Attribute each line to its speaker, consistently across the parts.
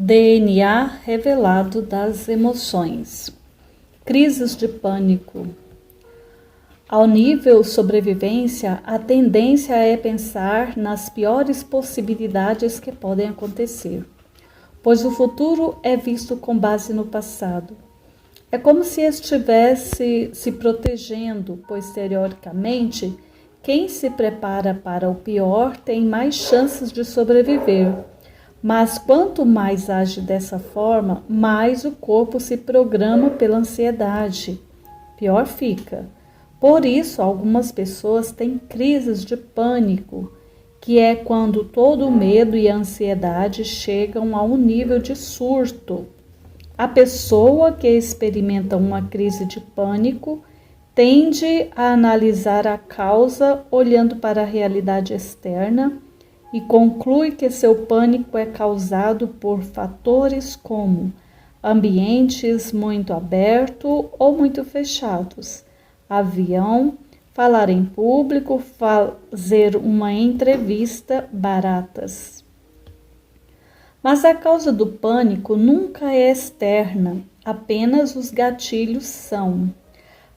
Speaker 1: DNA revelado das emoções. Crises de pânico. Ao nível sobrevivência, a tendência é pensar nas piores possibilidades que podem acontecer, pois o futuro é visto com base no passado. É como se estivesse se protegendo, pois teoricamente, quem se prepara para o pior tem mais chances de sobreviver. Mas quanto mais age dessa forma, mais o corpo se programa pela ansiedade. Pior fica. Por isso, algumas pessoas têm crises de pânico, que é quando todo o medo e a ansiedade chegam a um nível de surto. A pessoa que experimenta uma crise de pânico tende a analisar a causa olhando para a realidade externa e conclui que seu pânico é causado por fatores como ambientes muito abertos ou muito fechados, avião, falar em público, fazer uma entrevista, baratas. Mas a causa do pânico nunca é externa, apenas os gatilhos são.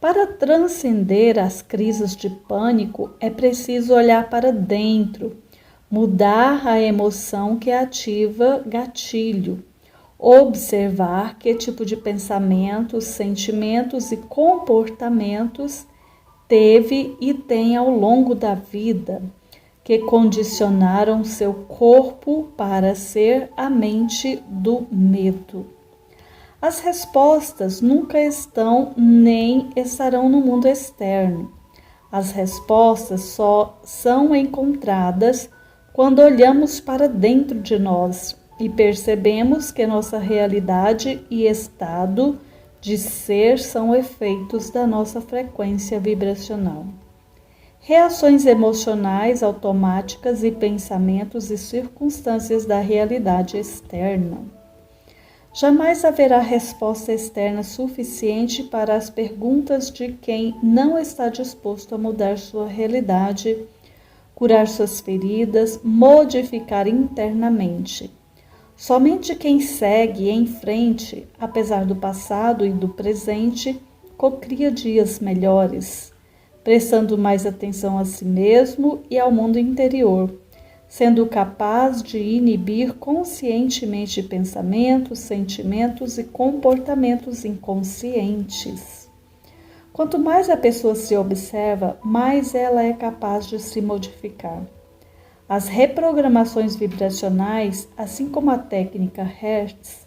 Speaker 1: Para transcender as crises de pânico, é preciso olhar para dentro, mudar a emoção que ativa gatilho, observar que tipo de pensamentos, sentimentos e comportamentos teve e tem ao longo da vida, que condicionaram seu corpo para ser a mente do medo. As respostas nunca estão nem estarão no mundo externo. As respostas só são encontradas quando olhamos para dentro de nós e percebemos que nossa realidade e estado de ser são efeitos da nossa frequência vibracional. Reações emocionais automáticas e pensamentos e circunstâncias da realidade externa. Jamais haverá resposta externa suficiente para as perguntas de quem não está disposto a mudar sua realidade, curar suas feridas, modificar internamente. Somente quem segue em frente, apesar do passado e do presente, cocria dias melhores, prestando mais atenção a si mesmo e ao mundo interior, sendo capaz de inibir conscientemente pensamentos, sentimentos e comportamentos inconscientes. Quanto mais a pessoa se observa, mais ela é capaz de se modificar. As reprogramações vibracionais, assim como a técnica Hertz,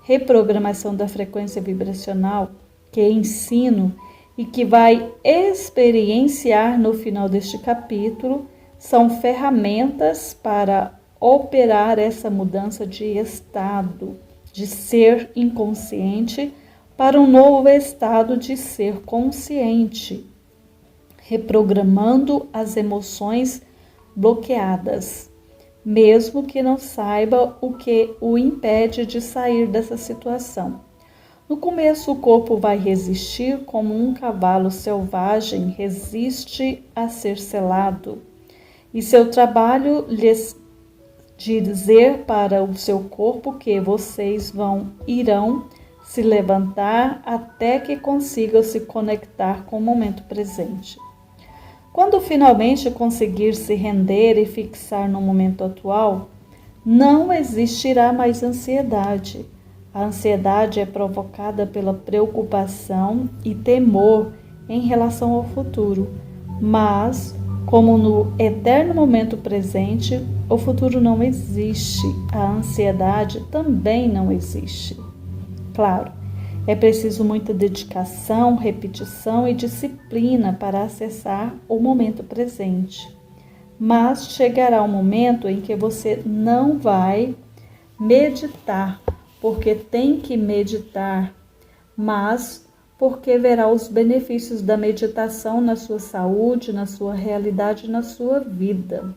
Speaker 1: reprogramação da frequência vibracional, que ensino e que vai experienciar no final deste capítulo, são ferramentas para operar essa mudança de estado, de ser inconsciente, para um novo estado de ser consciente, reprogramando as emoções bloqueadas, mesmo que não saiba o que o impede de sair dessa situação. No começo, o corpo vai resistir como um cavalo selvagem resiste a ser selado, e seu trabalho lhes dizer para o seu corpo que vocês irão se levantar até que consigam se conectar com o momento presente. Quando finalmente conseguir se render e fixar no momento atual, não existirá mais ansiedade. A ansiedade é provocada pela preocupação e temor em relação ao futuro, mas, como no eterno momento presente, o futuro não existe, a ansiedade também não existe. Claro, é preciso muita dedicação, repetição e disciplina para acessar o momento presente. Mas chegará um momento em que você não vai meditar, porque tem que meditar, mas porque verá os benefícios da meditação na sua saúde, na sua realidade, na sua vida.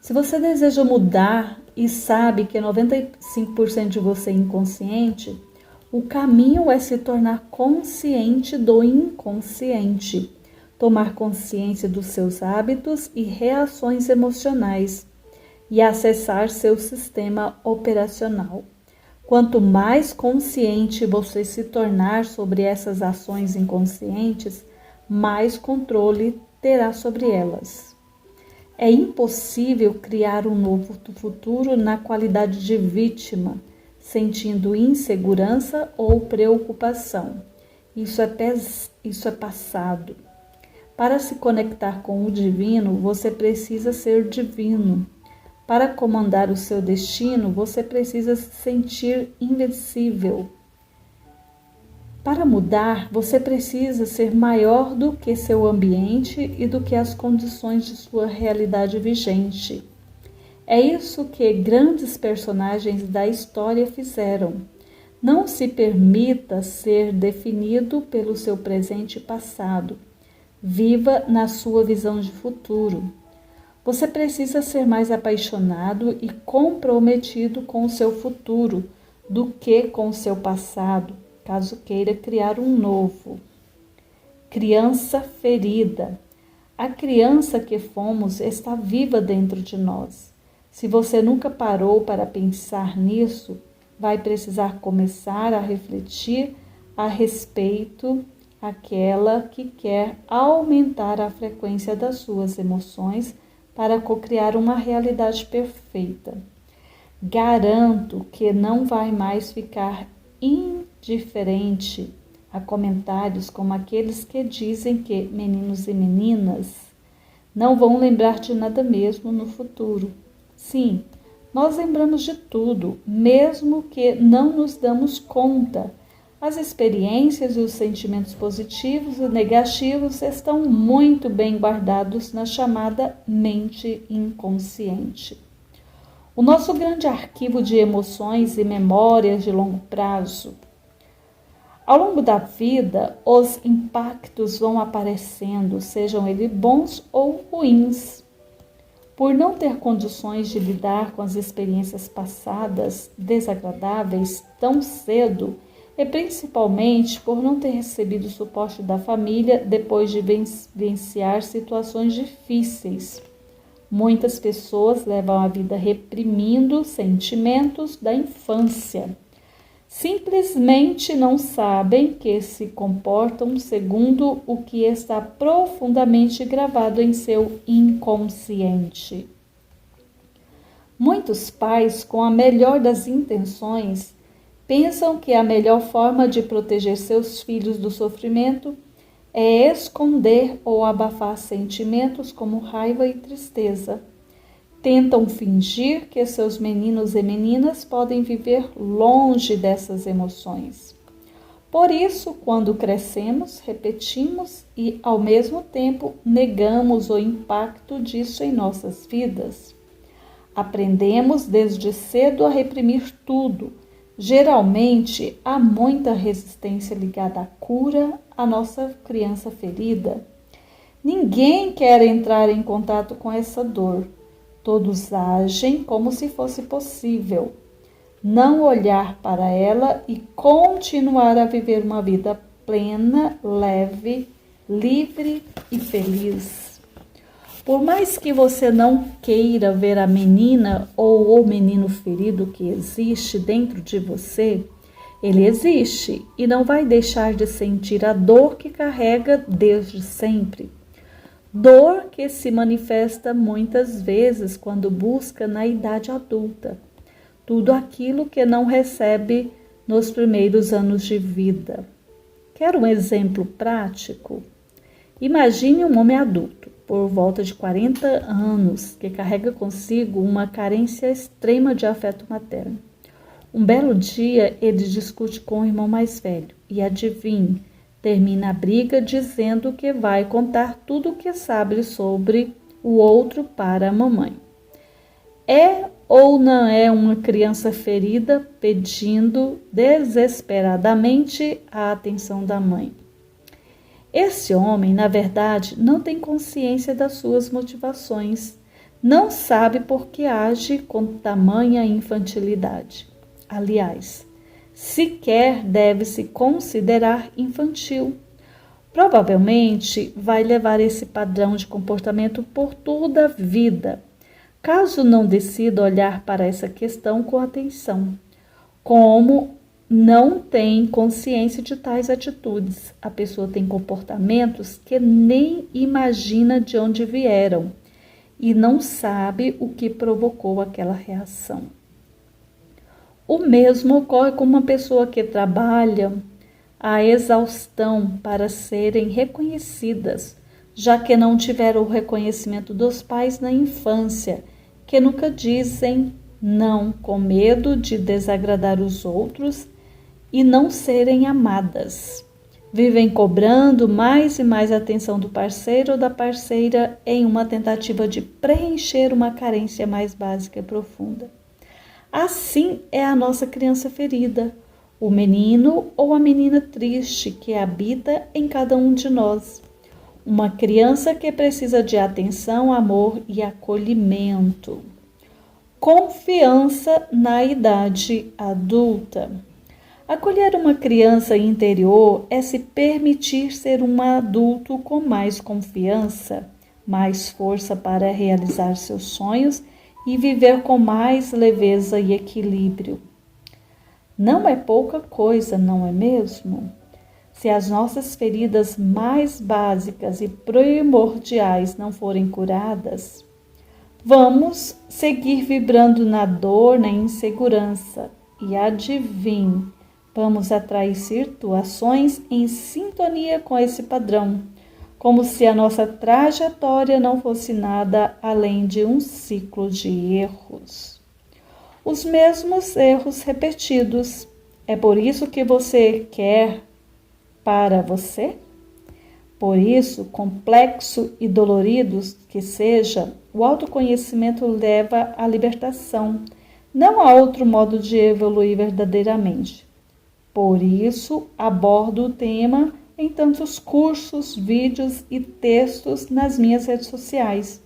Speaker 1: Se você deseja mudar e sabe que 95% de você é inconsciente, o caminho é se tornar consciente do inconsciente, tomar consciência dos seus hábitos e reações emocionais, e acessar seu sistema operacional. Quanto mais consciente você se tornar sobre essas ações inconscientes, mais controle terá sobre elas. É impossível criar um novo futuro na qualidade de vítima, sentindo insegurança ou preocupação. Isso é passado. Para se conectar com o divino, você precisa ser divino. Para comandar o seu destino, você precisa se sentir invencível. Para mudar, você precisa ser maior do que seu ambiente e do que as condições de sua realidade vigente. É isso que grandes personagens da história fizeram. Não se permita ser definido pelo seu presente e passado. Viva na sua visão de futuro. Você precisa ser mais apaixonado e comprometido com o seu futuro do que com o seu passado, caso queira criar um novo. Criança ferida. A criança que fomos está viva dentro de nós. Se você nunca parou para pensar nisso, vai precisar começar a refletir a respeito daquela que quer aumentar a frequência das suas emoções para cocriar uma realidade perfeita. Garanto que não vai mais ficar indiferente a comentários como aqueles que dizem que meninos e meninas não vão lembrar de nada mesmo no futuro. Sim, nós lembramos de tudo, mesmo que não nos damos conta. As experiências e os sentimentos positivos e negativos estão muito bem guardados na chamada mente inconsciente. O nosso grande arquivo de emoções e memórias de longo prazo. Ao longo da vida, os impactos vão aparecendo, sejam eles bons ou ruins. Por não ter condições de lidar com as experiências passadas desagradáveis tão cedo, e principalmente por não ter recebido o suporte da família depois de vivenciar situações difíceis. Muitas pessoas levam a vida reprimindo sentimentos da infância. Simplesmente não sabem que se comportam segundo o que está profundamente gravado em seu inconsciente. Muitos pais, com a melhor das intenções, pensam que a melhor forma de proteger seus filhos do sofrimento é esconder ou abafar sentimentos como raiva e tristeza. Tentam fingir que seus meninos e meninas podem viver longe dessas emoções. Por isso, quando crescemos, repetimos e, ao mesmo tempo, negamos o impacto disso em nossas vidas. Aprendemos desde cedo a reprimir tudo. Geralmente, há muita resistência ligada à cura à nossa criança ferida. Ninguém quer entrar em contato com essa dor. Todos agem como se fosse possível não olhar para ela e continuar a viver uma vida plena, leve, livre e feliz. Por mais que você não queira ver a menina ou o menino ferido que existe dentro de você, ele existe e não vai deixar de sentir a dor que carrega desde sempre. Dor que se manifesta muitas vezes quando busca na idade adulta tudo aquilo que não recebe nos primeiros anos de vida. Quer um exemplo prático? Imagine um homem adulto, por volta de 40 anos, que carrega consigo uma carência extrema de afeto materno. Um belo dia, ele discute com o irmão mais velho e, adivinhe, termina a briga dizendo que vai contar tudo o que sabe sobre o outro para a mamãe. É ou não é uma criança ferida pedindo desesperadamente a atenção da mãe? Esse homem, na verdade, não tem consciência das suas motivações, não sabe por que age com tamanha infantilidade. Aliás, sequer deve se considerar infantil. Provavelmente vai levar esse padrão de comportamento por toda a vida. Caso não decida olhar para essa questão com atenção, como não tem consciência de tais atitudes, a pessoa tem comportamentos que nem imagina de onde vieram e não sabe o que provocou aquela reação. O mesmo ocorre com uma pessoa que trabalha a exaustão para serem reconhecidas, já que não tiveram o reconhecimento dos pais na infância, que nunca dizem não com medo de desagradar os outros e não serem amadas. Vivem cobrando mais e mais atenção do parceiro ou da parceira em uma tentativa de preencher uma carência mais básica e profunda. Assim é a nossa criança ferida, o menino ou a menina triste que habita em cada um de nós. Uma criança que precisa de atenção, amor e acolhimento. Confiança na idade adulta. Acolher uma criança interior é se permitir ser um adulto com mais confiança, mais força para realizar seus sonhos e viver com mais leveza e equilíbrio. Não é pouca coisa, não é mesmo? Se as nossas feridas mais básicas e primordiais não forem curadas, vamos seguir vibrando na dor, na insegurança. E adivinhe, vamos atrair situações em sintonia com esse padrão, como se a nossa trajetória não fosse nada além de um ciclo de erros. Os mesmos erros repetidos. É por isso que você quer para você? Por isso, complexo e dolorido que seja, o autoconhecimento leva à libertação. Não há outro modo de evoluir verdadeiramente. Por isso, abordo o tema em tantos cursos, vídeos e textos nas minhas redes sociais,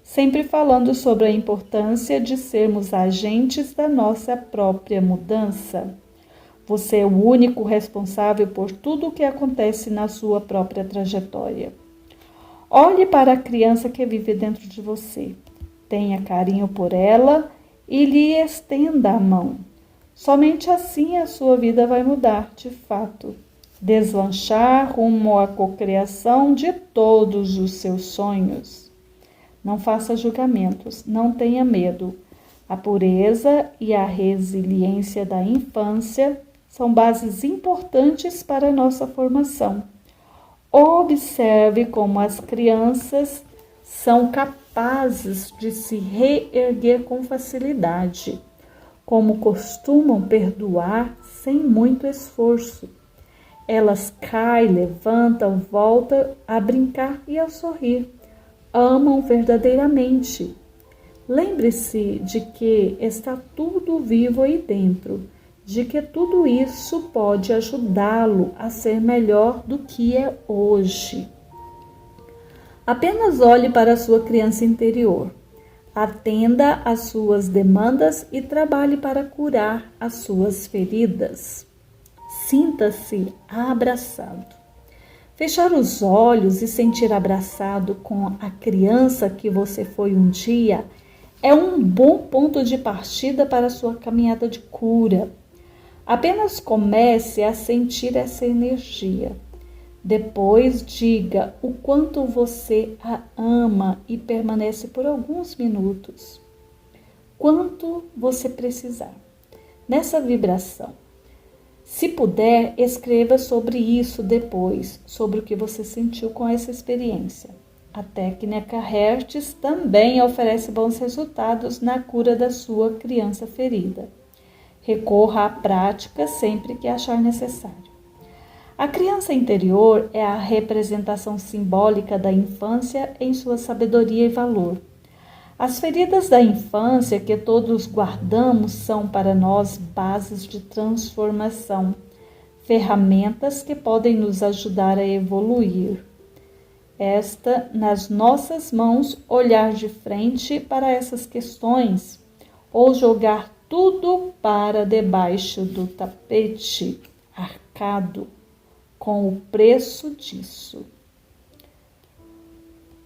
Speaker 1: sempre falando sobre a importância de sermos agentes da nossa própria mudança. Você é o único responsável por tudo o que acontece na sua própria trajetória. Olhe para a criança que vive dentro de você. Tenha carinho por ela e lhe estenda a mão. Somente assim a sua vida vai mudar, de fato. Deslanchar rumo à cocriação de todos os seus sonhos. Não faça julgamentos, não tenha medo. A pureza e a resiliência da infância são bases importantes para a nossa formação. Observe como as crianças são capazes de se reerguer com facilidade, como costumam perdoar sem muito esforço. Elas caem, levantam, voltam a brincar e a sorrir. Amam verdadeiramente. Lembre-se de que está tudo vivo aí dentro, de que tudo isso pode ajudá-lo a ser melhor do que é hoje. Apenas olhe para a sua criança interior. Atenda às suas demandas e trabalhe para curar as suas feridas. Sinta-se abraçado. Fechar os olhos e sentir abraçado com a criança que você foi um dia é um bom ponto de partida para a sua caminhada de cura. Apenas comece a sentir essa energia. Depois diga o quanto você a ama e permanece por alguns minutos. Quanto você precisar. Nessa vibração. Se puder, escreva sobre isso depois, sobre o que você sentiu com essa experiência. A técnica Hertz também oferece bons resultados na cura da sua criança ferida. Recorra à prática sempre que achar necessário. A criança interior é a representação simbólica da infância em sua sabedoria e valor. As feridas da infância que todos guardamos são para nós bases de transformação, ferramentas que podem nos ajudar a evoluir. Está nas nossas mãos olhar de frente para essas questões ou jogar tudo para debaixo do tapete, arcado com o preço disso.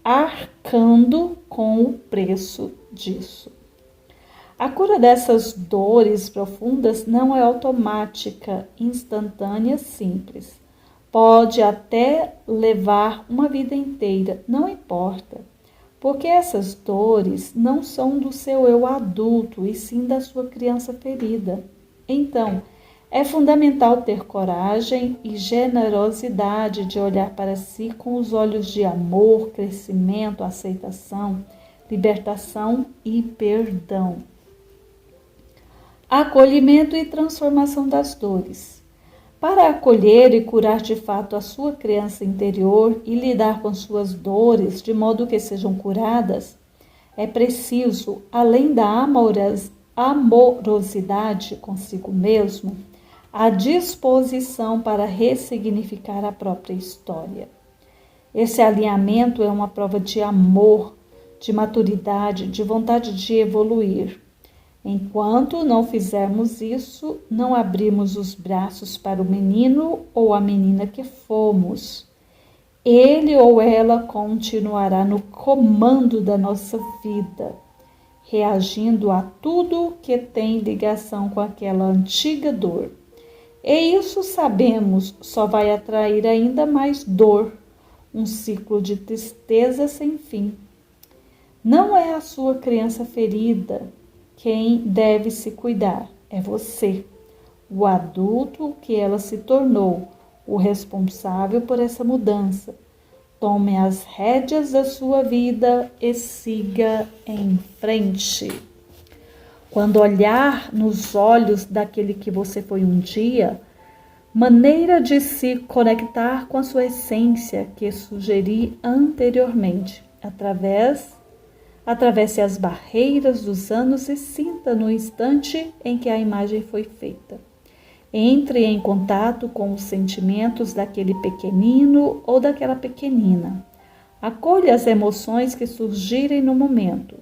Speaker 1: Arcando com o preço disso. A cura dessas dores profundas não é automática, instantânea, simples. Pode até levar uma vida inteira, não importa, porque essas dores não são do seu eu adulto, e sim da sua criança ferida. Então, é fundamental ter coragem e generosidade de olhar para si com os olhos de amor, crescimento, aceitação, libertação e perdão. Acolhimento e transformação das dores. Para acolher e curar de fato a sua criança interior e lidar com suas dores de modo que sejam curadas, é preciso, além da amorosidade consigo mesmo, a disposição para ressignificar a própria história. Esse alinhamento é uma prova de amor, de maturidade, de vontade de evoluir. Enquanto não fizermos isso, não abrimos os braços para o menino ou a menina que fomos. Ele ou ela continuará no comando da nossa vida, reagindo a tudo que tem ligação com aquela antiga dor. E isso sabemos, só vai atrair ainda mais dor, um ciclo de tristeza sem fim. Não é a sua criança ferida quem deve se cuidar, é você, o adulto que ela se tornou, o responsável por essa mudança. Tome as rédeas da sua vida e siga em frente. Quando olhar nos olhos daquele que você foi um dia, maneira de se conectar com a sua essência que sugeri anteriormente, atravesse as barreiras dos anos e sinta no instante em que a imagem foi feita. Entre em contato com os sentimentos daquele pequenino ou daquela pequenina. Acolha as emoções que surgirem no momento.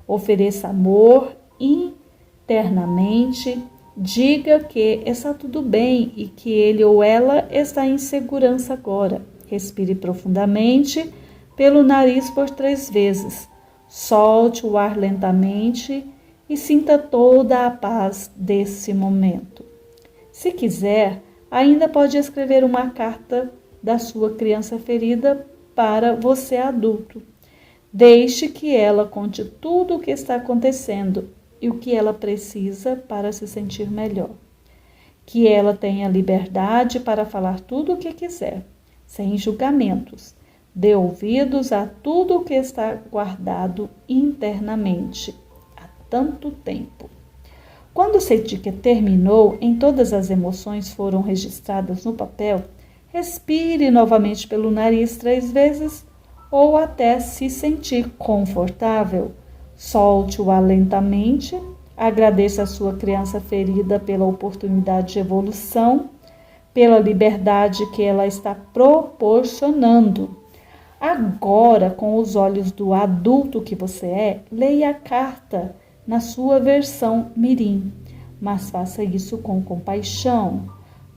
Speaker 1: Ofereça amor internamente. Diga que está tudo bem e que ele ou ela está em segurança agora. Respire profundamente pelo nariz por 3 vezes. Solte o ar lentamente e sinta toda a paz desse momento. Se quiser, ainda pode escrever uma carta da sua criança ferida para você adulto. Deixe que ela conte tudo o que está acontecendo e o que ela precisa para se sentir melhor. Que ela tenha liberdade para falar tudo o que quiser, sem julgamentos. Dê ouvidos a tudo o que está guardado internamente há tanto tempo. Quando sentir que terminou, em todas as emoções foram registradas no papel, respire novamente pelo nariz 3 vezes ou até se sentir confortável. Solte o ar lentamente, agradeça a sua criança ferida pela oportunidade de evolução, pela liberdade que ela está proporcionando. Agora, com os olhos do adulto que você é, leia a carta na sua versão mirim, mas faça isso com compaixão,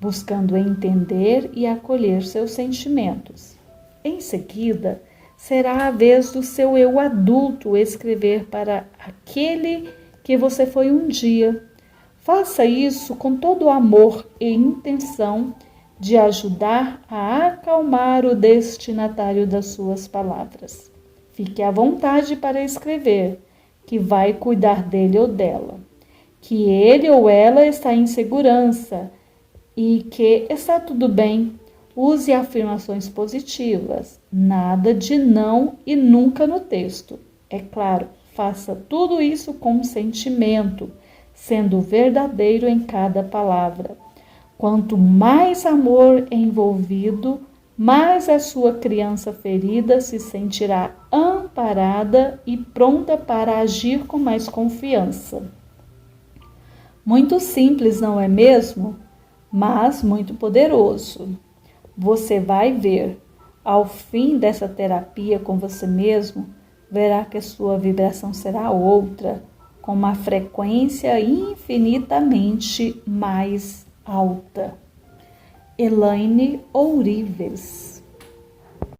Speaker 1: buscando entender e acolher seus sentimentos. Em seguida, será a vez do seu eu adulto escrever para aquele que você foi um dia. Faça isso com todo o amor e intenção de ajudar a acalmar o destinatário das suas palavras. Fique à vontade para escrever, que vai cuidar dele ou dela, que ele ou ela está em segurança e que está tudo bem. Use afirmações positivas, nada de não e nunca no texto. É claro, faça tudo isso com sentimento, sendo verdadeiro em cada palavra. Quanto mais amor envolvido, mais a sua criança ferida se sentirá amparada e pronta para agir com mais confiança. Muito simples, não é mesmo? Mas muito poderoso. Você vai ver, ao fim dessa terapia com você mesmo, verá que a sua vibração será outra, com uma frequência infinitamente mais alta. Elaine Ourives.